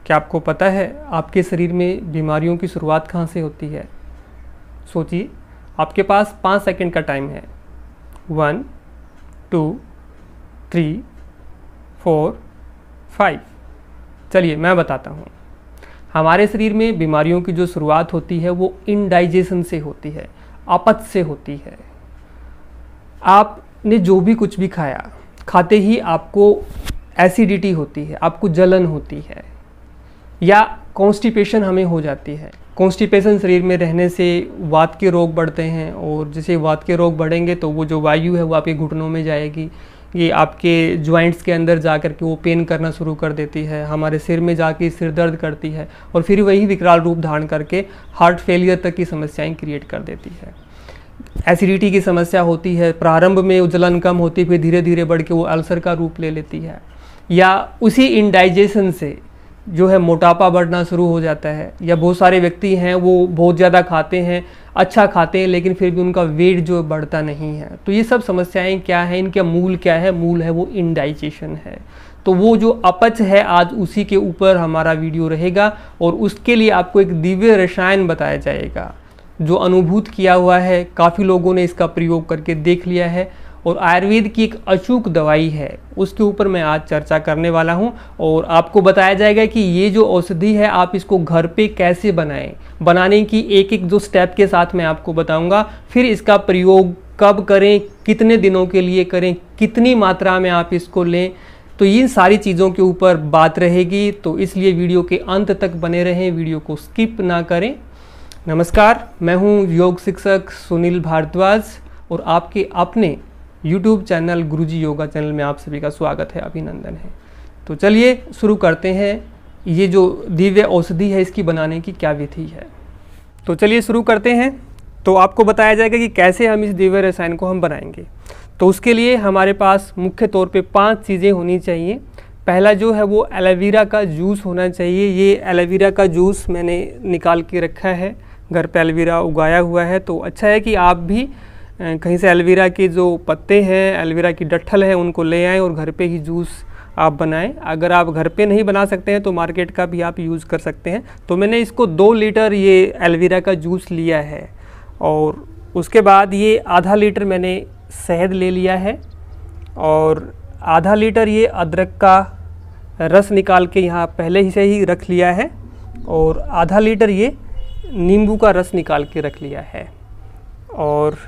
क्या आपको पता है आपके शरीर में बीमारियों की शुरुआत कहाँ से होती है? सोचिए, आपके पास 5 सेकंड का टाइम है। 1 2 3 4 5। चलिए मैं बताता हूँ। हमारे शरीर में बीमारियों की जो शुरुआत होती है वो इनडाइजेशन से होती है, अपच से होती है। आपने जो भी कुछ भी खाया, खाते ही आपको एसिडिटी होती है, आपको जलन होती है या कॉन्स्टिपेशन हमें हो जाती है। कॉन्स्टिपेशन शरीर में रहने से वात के रोग बढ़ते हैं, और जैसे वात के रोग बढ़ेंगे तो वो जो वायु है वो आपके घुटनों में जाएगी, ये आपके जॉइंट्स के अंदर जा कर के वो पेन करना शुरू कर देती है, हमारे सिर में जाके सिर दर्द करती है, और फिर वही विकराल रूप धारण करके हार्ट फेलियर तक की समस्याएं क्रिएट कर देती है। एसिडिटी की समस्या होती है, प्रारंभ में जलन कम होती है, फिर धीरे धीरे बढ़ के वो अल्सर का रूप ले लेती है। या उसी इनडाइजेशन से जो है मोटापा बढ़ना शुरू हो जाता है। या बहुत सारे व्यक्ति हैं वो बहुत ज़्यादा खाते हैं, अच्छा खाते हैं, लेकिन फिर भी उनका वेट जो बढ़ता नहीं है। तो ये सब समस्याएं क्या है, इनका मूल क्या है? मूल है वो इनडाइजेशन है। तो वो जो अपच है, आज उसी के ऊपर हमारा वीडियो रहेगा, और उसके लिए आपको एक दिव्य रसायन बताया जाएगा जो अनुभूत किया हुआ है। काफ़ी लोगों ने इसका प्रयोग करके देख लिया है, और आयुर्वेद की एक अचूक दवाई है, उसके ऊपर मैं आज चर्चा करने वाला हूं। और आपको बताया जाएगा कि ये जो औषधि है आप इसको घर पे कैसे बनाएं, बनाने की एक एक जो स्टेप के साथ मैं आपको बताऊंगा। फिर इसका प्रयोग कब करें, कितने दिनों के लिए करें, कितनी मात्रा में आप इसको लें, तो इन सारी चीज़ों के ऊपर बात रहेगी। तो इसलिए वीडियो के अंत तक बने रहें, वीडियो को स्किप ना करें। नमस्कार, मैं हूँ योग शिक्षक सुनील भारद्वाज, और आपके अपने YouTube चैनल गुरुजी योगा चैनल में आप सभी का स्वागत है, अभिनंदन है। तो चलिए शुरू करते हैं। ये जो दिव्य औषधि है इसकी बनाने की क्या विधि है, तो चलिए शुरू करते हैं। तो आपको बताया जाएगा कि कैसे हम इस दिव्य रसायन को हम बनाएंगे। तो उसके लिए हमारे पास मुख्य तौर पे 5 चीज़ें होनी चाहिए। पहला जो है वो एलोवेरा का जूस होना चाहिए। ये एलोवेरा का जूस मैंने निकाल के रखा है, घर पे एलोवेरा उगाया हुआ है। तो अच्छा है कि आप भी कहीं से एलोवेरा के जो पत्ते हैं, एलोवेरा की डट्ठल है, उनको ले आएँ और घर पे ही जूस आप बनाएं। अगर आप घर पे नहीं बना सकते हैं तो मार्केट का भी आप यूज़ कर सकते हैं। तो मैंने इसको 2 लीटर ये एलोवेरा का जूस लिया है, और उसके बाद ये आधा लीटर मैंने शहद ले लिया है, और आधा लीटर ये अदरक का रस निकाल के यहाँ पहले से ही रख लिया है, और आधा लीटर ये नींबू का रस निकाल के रख लिया है, और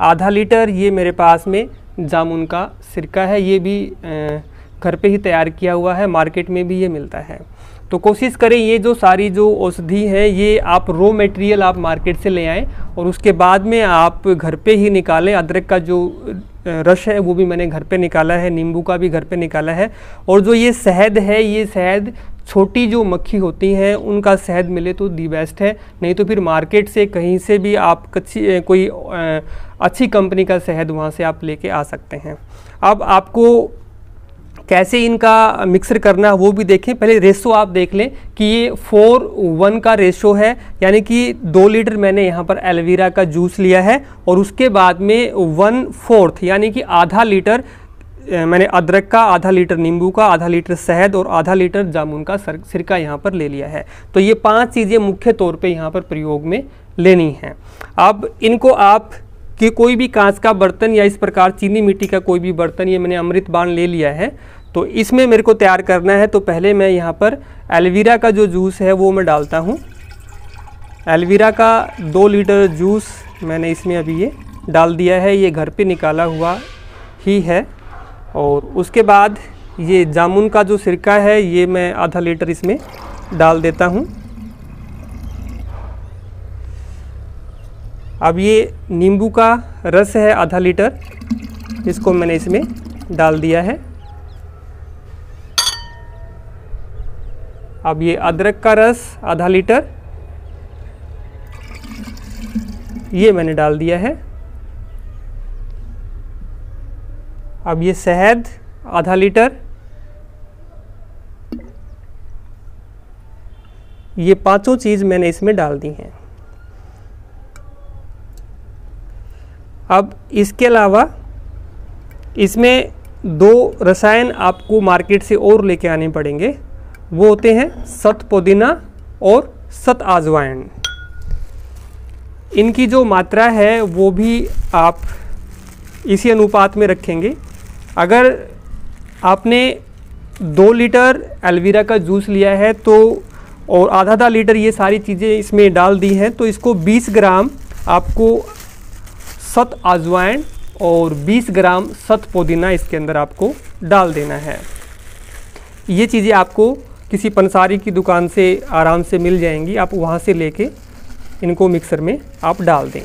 आधा लीटर ये मेरे पास में जामुन का सिरका है। ये भी घर पे ही तैयार किया हुआ है, मार्केट में भी ये मिलता है। तो कोशिश करें ये जो सारी जो औषधि है ये आप रॉ मटेरियल आप मार्केट से ले आएँ, और उसके बाद में आप घर पे ही निकालें। अदरक का जो रस है वो भी मैंने घर पे निकाला है, नींबू का भी घर पे निकाला है। और जो ये शहद है, ये शहद छोटी जो मक्खी होती हैं उनका शहद मिले तो दी बेस्ट है, नहीं तो फिर मार्केट से कहीं से भी आप कोई अच्छी कंपनी का शहद वहाँ से आप लेके आ सकते हैं। अब आपको कैसे इनका मिक्सर करना है वो भी देखें। पहले रेशो आप देख लें कि ये 4:1 का रेशो है, यानी कि 2 लीटर मैंने यहाँ पर एलोवेरा का जूस लिया है, और उसके बाद में 1/4 यानी कि आधा लीटर मैंने अदरक का, आधा लीटर नींबू का, आधा लीटर शहद और आधा लीटर जामुन का सिरका यहाँ पर ले लिया है। तो ये 5 चीज़ें मुख्य तौर पे यहाँ पर प्रयोग में लेनी हैं। अब इनको आप कि कोई भी कांच का बर्तन या इस प्रकार चीनी मिट्टी का कोई भी बर्तन, ये मैंने अमृत बाण ले लिया है, तो इसमें मेरे को तैयार करना है। तो पहले मैं यहाँ पर एलोवेरा का जो जूस है वो मैं डालता हूँ। एलोवेरा का 2 लीटर जूस मैंने इसमें अभी ये डाल दिया है, ये घर पे निकाला हुआ ही है। और उसके बाद ये जामुन का जो सिरका है ये मैं आधा लीटर इसमें डाल देता हूँ। अब ये नींबू का रस है आधा लीटर, इसको मैंने इसमें डाल दिया है। अब ये अदरक का रस आधा लीटर ये मैंने डाल दिया है। अब ये शहद आधा लीटर, ये 5 चीज़ मैंने इसमें डाल दी हैं। अब इसके अलावा इसमें 2 रसायन आपको मार्केट से और लेके आने पड़ेंगे, वो होते हैं सत पुदीना और सत अजवाइन। इनकी जो मात्रा है वो भी आप इसी अनुपात में रखेंगे। अगर आपने 2 लीटर एलोवेरा का जूस लिया है तो और आधा लीटर ये सारी चीज़ें इसमें डाल दी हैं, तो इसको 20 ग्राम आपको सत अजवाइन और 20 ग्राम सत पुदीना इसके अंदर आपको डाल देना है। ये चीज़ें आपको किसी पंसारी की दुकान से आराम से मिल जाएंगी, आप वहाँ से लेके इनको मिक्सर में आप डाल दें।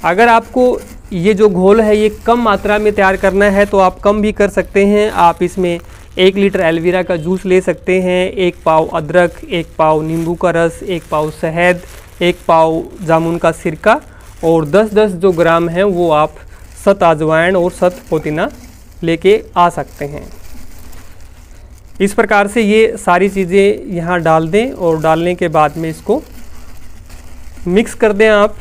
अगर आपको ये जो घोल है ये कम मात्रा में तैयार करना है तो आप कम भी कर सकते हैं। आप इसमें 1 लीटर एलोवेरा का जूस ले सकते हैं, 1 पाव अदरक, 1 पाव नींबू का रस, 1 पाव शहद, 1 पाव जामुन का सिरका और 10-10 जो ग्राम हैं वो आप सत अजवाइन और सत पुदीना लेके आ सकते हैं। इस प्रकार से ये सारी चीज़ें यहाँ डाल दें और डालने के बाद में इसको मिक्स कर दें आप।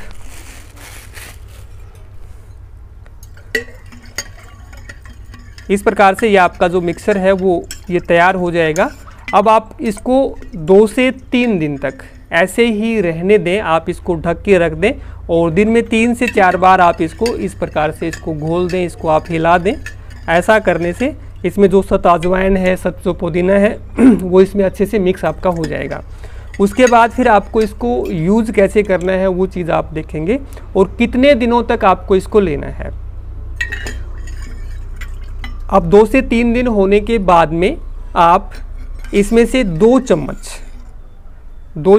इस प्रकार से ये आपका जो मिक्सर है वो ये तैयार हो जाएगा। अब आप इसको 2 से 3 दिन तक ऐसे ही रहने दें, आप इसको ढक के रख दें और दिन में 3 से 4 बार आप इसको इस प्रकार से इसको घोल दें, इसको आप हिला दें। ऐसा करने से इसमें जो सत अजवाइन है, सत जो पुदीना है वो इसमें अच्छे से मिक्स आपका हो जाएगा। उसके बाद फिर आपको इसको यूज़ कैसे करना है वो चीज़ आप देखेंगे और कितने दिनों तक आपको इसको लेना है। अब 2 से 3 दिन होने के बाद में आप इसमें से 2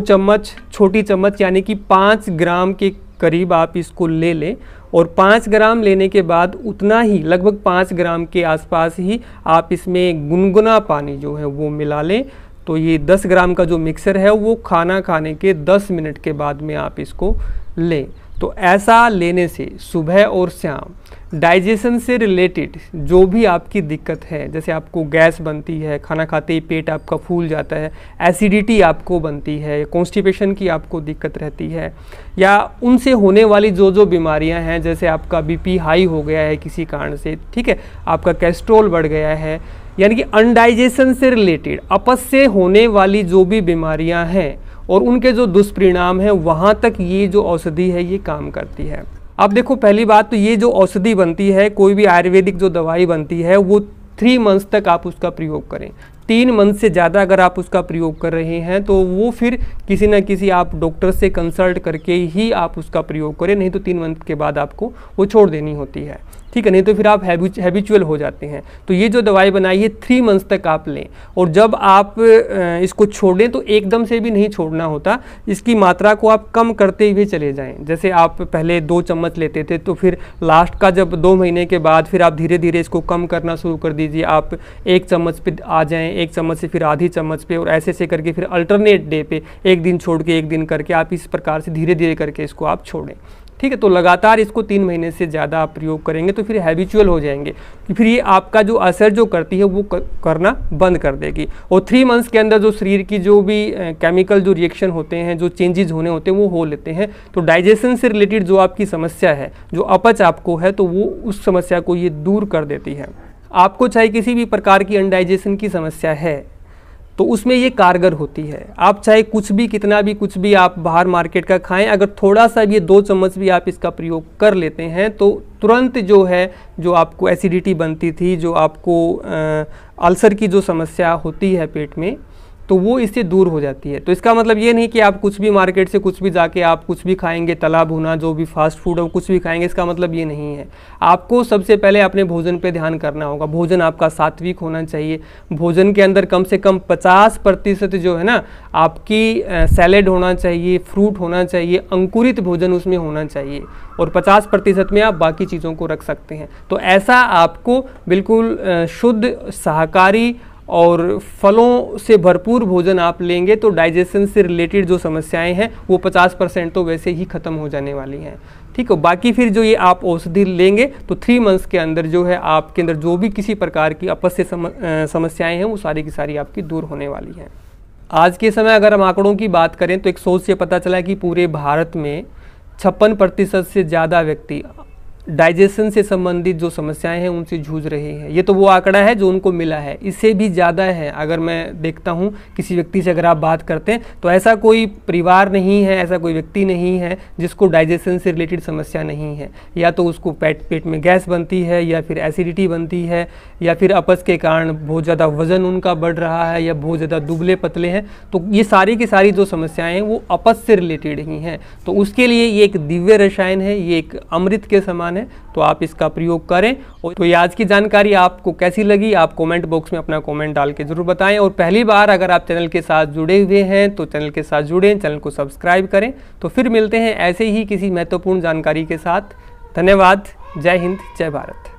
चम्मच छोटी चम्मच यानी कि 5 ग्राम के करीब आप इसको ले लें और 5 ग्राम लेने के बाद उतना ही लगभग 5 ग्राम के आसपास ही आप इसमें गुनगुना पानी जो है वो मिला लें। तो ये 10 ग्राम का जो मिक्सर है वो खाना खाने के 10 मिनट के बाद में आप इसको लें। तो ऐसा लेने से सुबह और शाम डाइजेशन से रिलेटेड जो भी आपकी दिक्कत है, जैसे आपको गैस बनती है, खाना खाते ही पेट आपका फूल जाता है, एसिडिटी आपको बनती है, कॉन्स्टिपेशन की आपको दिक्कत रहती है, या उनसे होने वाली जो बीमारियां हैं, जैसे आपका बीपी हाई हो गया है किसी कारण से, ठीक है, आपका कोलेस्ट्रॉल बढ़ गया है, यानी कि अनडाइजेशन से रिलेटेड अपच से होने वाली जो भी बीमारियां हैं और उनके जो दुष्परिणाम हैं, वहाँ तक ये जो औषधि है ये काम करती है। अब देखो, पहली बात तो ये जो औषधि बनती है, कोई भी आयुर्वेदिक जो दवाई बनती है वो 3 मंथ्स तक आप उसका प्रयोग करें। 3 मंथ से ज़्यादा अगर आप उसका प्रयोग कर रहे हैं तो वो फिर किसी न किसी आप डॉक्टर से कंसल्ट करके ही आप उसका प्रयोग करें, नहीं तो 3 मंथ के बाद आपको वो छोड़ देनी होती है, ठीक है, नहीं तो फिर आप हैबिचुअल हो जाते हैं। तो ये जो दवाई बनाई है 3 मंथ्स तक आप लें और जब आप इसको छोड़ें तो एकदम से भी नहीं छोड़ना होता, इसकी मात्रा को आप कम करते हुए चले जाएं। जैसे आप पहले 2 चम्मच लेते थे तो फिर लास्ट का जब 2 महीने के बाद फिर आप धीरे धीरे इसको कम करना शुरू कर दीजिए, आप 1 चम्मच पे आ जाएँ, 1 चम्मच से फिर आधी चम्मच पे और ऐसे करके फिर अल्टरनेट डे पे 1 दिन छोड़ के 1 दिन करके आप इस प्रकार से धीरे धीरे करके इसको आप छोड़ें, ठीक है। तो लगातार इसको 3 महीने से ज़्यादा आप प्रयोग करेंगे तो फिर हैबिचुअल हो जाएंगे कि फिर ये आपका जो असर जो करती है वो करना बंद कर देगी और 3 मंथ्स के अंदर जो शरीर की जो भी केमिकल जो रिएक्शन होते हैं, जो चेंजेस होने होते हैं वो हो लेते हैं। तो डाइजेशन से रिलेटेड जो आपकी समस्या है, जो अपच आपको है, तो वो उस समस्या को ये दूर कर देती है। आपको चाहे किसी भी प्रकार की अनडाइजेशन की समस्या है तो उसमें ये कारगर होती है। आप चाहे कुछ भी, कितना भी, कुछ भी आप बाहर मार्केट का खाएं, अगर थोड़ा सा भी 2 चम्मच भी आप इसका प्रयोग कर लेते हैं तो तुरंत जो है, जो आपको एसिडिटी बनती थी, जो आपको अल्सर की जो समस्या होती है पेट में, तो वो इससे दूर हो जाती है। तो इसका मतलब ये नहीं कि आप कुछ भी मार्केट से कुछ भी जाके आप कुछ भी खाएंगे, तला भुना जो भी फास्ट फूड है कुछ भी खाएंगे, इसका मतलब ये नहीं है। आपको सबसे पहले अपने भोजन पे ध्यान करना होगा। भोजन आपका सात्विक होना चाहिए। भोजन के अंदर कम से कम 50% जो है ना आपकी सैलेड होना चाहिए, फ्रूट होना चाहिए, अंकुरित भोजन उसमें होना चाहिए और 50% में आप बाकी चीज़ों को रख सकते हैं। तो ऐसा आपको बिल्कुल शुद्ध शाकाहारी और फलों से भरपूर भोजन आप लेंगे तो डाइजेशन से रिलेटेड जो समस्याएं हैं वो 50% तो वैसे ही ख़त्म हो जाने वाली हैं, ठीक है। बाकी फिर जो ये आप औषधि लेंगे तो 3 मंथ्स के अंदर जो है आपके अंदर जो भी किसी प्रकार की अपच से समस्याएं हैं वो सारी की सारी आपकी दूर होने वाली हैं। आज के समय अगर हम आंकड़ों की बात करें तो एक सोच से पता चला कि पूरे भारत में 56% से ज़्यादा व्यक्ति डाइजेशन से संबंधित जो समस्याएं हैं उनसे जूझ रहे हैं। ये तो वो आंकड़ा है जो उनको मिला है, इससे भी ज़्यादा है। अगर मैं देखता हूँ किसी व्यक्ति से अगर आप बात करते हैं तो ऐसा कोई परिवार नहीं है, ऐसा कोई व्यक्ति नहीं है जिसको डाइजेशन से रिलेटेड समस्या नहीं है। या तो उसको पेट में गैस बनती है, या फिर एसिडिटी बनती है, या फिर अपच के कारण बहुत ज़्यादा वजन उनका बढ़ रहा है, या बहुत ज़्यादा दुबले पतले हैं। तो ये सारी की सारी जो समस्याएँ हैं वो अपच से रिलेटेड ही हैं। तो उसके लिए ये एक दिव्य रसायन है, ये एक अमृत के समान है, तो आप इसका प्रयोग करें। और तो ये आज की जानकारी आपको कैसी लगी, आप कमेंट बॉक्स में अपना कमेंट डाल के जरूर बताएं। और पहली बार अगर आप चैनल के साथ जुड़े हुए हैं तो चैनल के साथ जुड़ें, चैनल को सब्सक्राइब करें। तो फिर मिलते हैं ऐसे ही किसी महत्वपूर्ण जानकारी के साथ। धन्यवाद। जय हिंद, जय भारत।